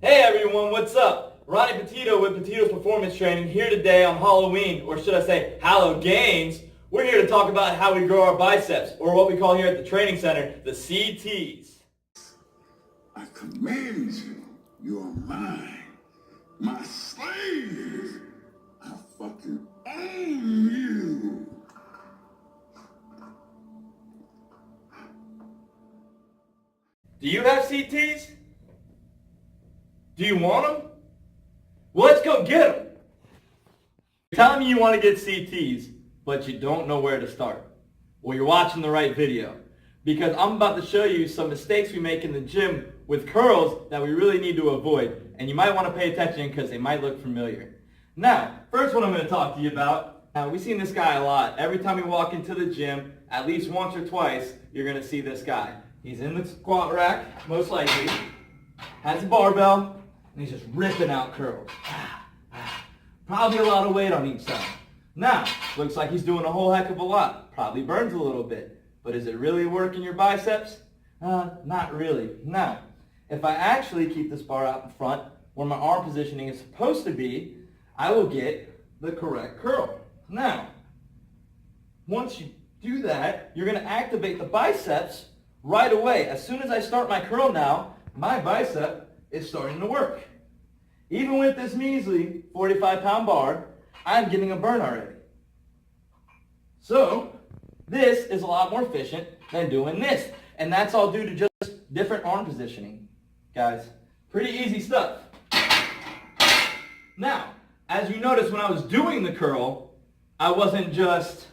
Hey everyone, what's up? Ronnie Petito with Petito's Performance Training here today on Halloween, or should I say Halloween Gains. We're here to talk about how we grow our biceps, or what we call here at the training center, the CTs. I command you, you are mine, my slave. I fucking own you. Do you have CTs? Do you want them? Well, let's go get them. You're telling me you want to get CTs, but you don't know where to start. Well, you're watching the right video, because I'm about to show you some mistakes we make in the gym with curls that we really need to avoid, and you might want to pay attention because they might look familiar. Now, first what I'm going to talk to you about, we've seen this guy a lot. Every time we walk into the gym, at least once or twice, you're going to see this guy. He's in the squat rack, most likely, has a barbell, and he's just ripping out curls. Probably a lot of weight on each side. Now, looks like he's doing a whole heck of a lot. Probably burns a little bit. But is it really working your biceps? Not really. Now, if I actually keep this bar out in front, where my arm positioning is supposed to be, I will get the correct curl. Now, once you do that, you're going to activate the biceps right away. As soon as I start my curl now, my bicep is starting to work. Even with this measly 45-pound bar, I'm getting a burn already. So, this is a lot more efficient than doing this. And that's all due to just different arm positioning. Guys, pretty easy stuff. Now, as you notice when I was doing the curl, I wasn't just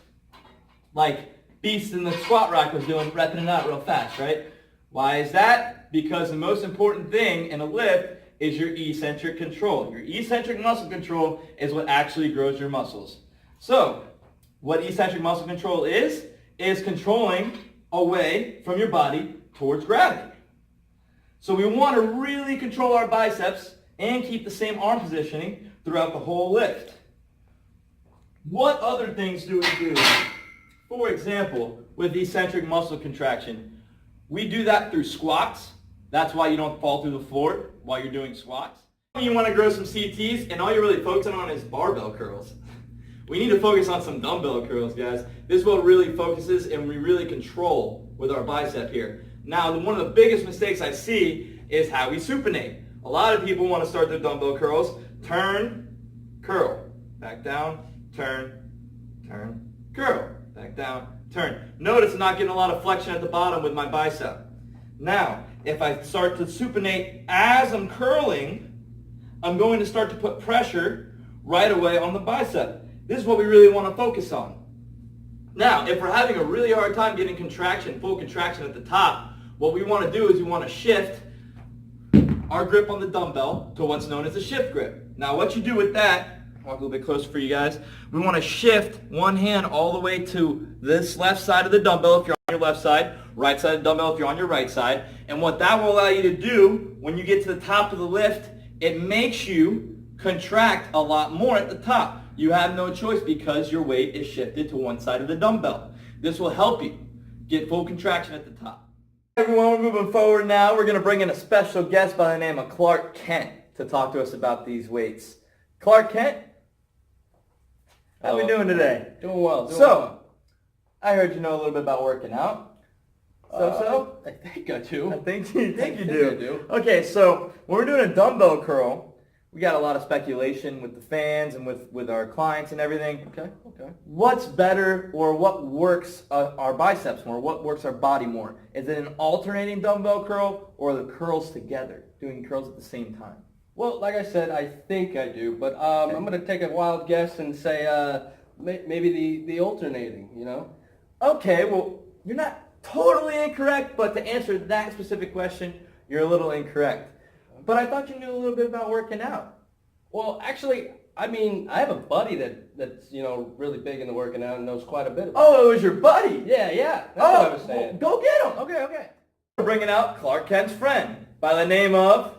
like Beast in the squat rack was doing, repping it out real fast, right? Why is that? Because the most important thing in a lift is your eccentric control. Your eccentric muscle control is what actually grows your muscles. So, what eccentric muscle control is controlling away from your body towards gravity. So we want to really control our biceps and keep the same arm positioning throughout the whole lift. What other things do we do? For example, with eccentric muscle contraction, we do that through squats. That's why you don't fall through the floor while you're doing squats. You want to grow some CTs and all you're really focusing on is barbell curls. We need to focus on some dumbbell curls, guys. This is what really focuses and we really control with our bicep here. Now, one of the biggest mistakes I see is how we supinate. A lot of people want to start their dumbbell curls, turn, curl, back down, turn, turn, curl, back down, turn. Notice I'm not getting a lot of flexion at the bottom with my bicep. Now, if I start to supinate as I'm curling, I'm going to start to put pressure right away on the bicep. This is what we really want to focus on. Now, if we're having a really hard time getting contraction, full contraction at the top, what we want to do is we want to shift our grip on the dumbbell to what's known as a shift grip. Now, what you do with that, walk a little bit closer for you guys, we want to shift one hand all the way to this left side of the dumbbell if you're on your left side, right side of the dumbbell if you're on your right side. And what that will allow you to do when you get to the top of the lift, it makes you contract a lot more at the top. You have no choice because your weight is shifted to one side of the dumbbell. This will help you get full contraction at the top. Everyone, we're moving forward now. We're going to bring in a special guest by the name of Clark Kent to talk to us about these weights. Clark Kent, how we doing today? Doing well. I heard you know a little bit about working out. I think I do. I think you do. Okay, so when we're doing a dumbbell curl, we got a lot of speculation with the fans and with our clients and everything. Okay. What's better or what works our biceps more? What works our body more? Is it an alternating dumbbell curl or the curls together, doing curls at the same time? Well, like I said, I think I do, but I'm going to take a wild guess and say maybe the alternating, you know? Okay, well, you're not totally incorrect, but to answer that specific question, you're a little incorrect. But I thought you knew a little bit about working out. Well, actually, I mean, I have a buddy that's really big into working out and knows quite a bit about Oh, it was your buddy? Yeah, that's what I was saying. Well, go get him. Okay. We're bringing out Clark Kent's friend by the name of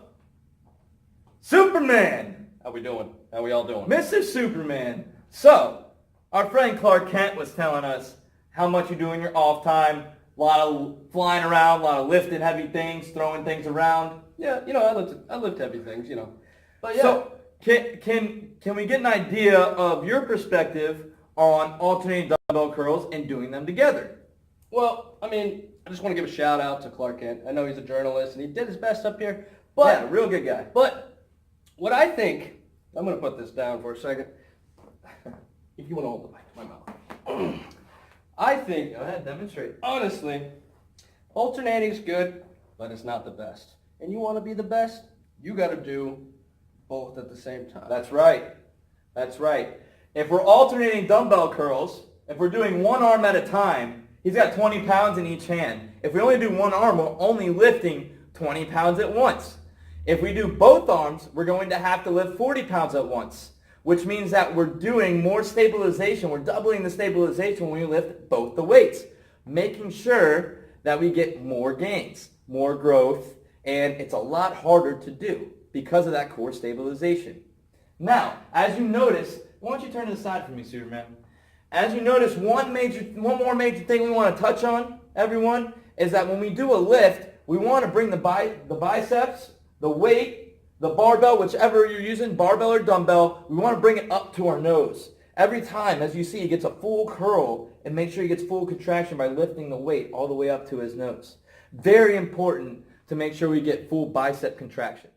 Superman. How we doing? How we all doing? Mr. Superman. So, our friend Clark Kent was telling us how much you do in your off time, a lot of flying around, a lot of lifting heavy things, throwing things around. yeah, you know, I lift heavy things, you know. But yeah. So can we get an idea of your perspective on alternating dumbbell curls and doing them together? Well, I mean, I just want to give a shout out to Clark Kent. I know he's a journalist and he did his best up here. But Yeah, real good guy. But what I think, I'm going to put this down for a second. If you want to hold the mic to my mouth. I think, Go ahead, demonstrate. honestly, alternating's good, but it's not the best. And you want to be the best, you got to do both at the same time. That's right. That's right. If we're alternating dumbbell curls, if we're doing one arm at a time, he's got 20 pounds in each hand. If we only do one arm, we're only lifting 20 pounds at once. If we do both arms, we're going to have to lift 40 pounds at once, which means that we're doing more stabilization. We're doubling the stabilization when we lift both the weights, making sure that we get more gains, more growth, and it's a lot harder to do because of that core stabilization. Now, as you notice, why don't you turn to the side for me, Superman? As you notice, one more major thing we want to touch on, everyone, is that when we do a lift, we want to bring the biceps, the weight, the barbell, whichever you're using, barbell or dumbbell, we want to bring it up to our nose. Every time, as you see, he gets a full curl, and make sure he gets full contraction by lifting the weight all the way up to his nose. Very important to make sure we get full bicep contraction.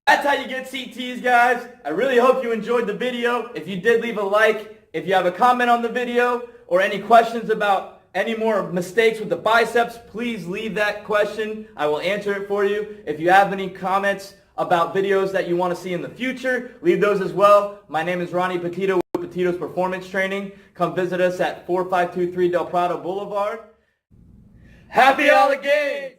That's how you get CTs, guys. I really hope you enjoyed the video. If you did, leave a like. If you have a comment on the video or any questions about any more mistakes with the biceps, please leave that question. I will answer it for you. If you have any comments about videos that you want to see in the future, leave those as well. My name is Ronnie Petito with Petito's Performance Training. Come visit us at 4523 Del Prado Boulevard. Happy Holidays!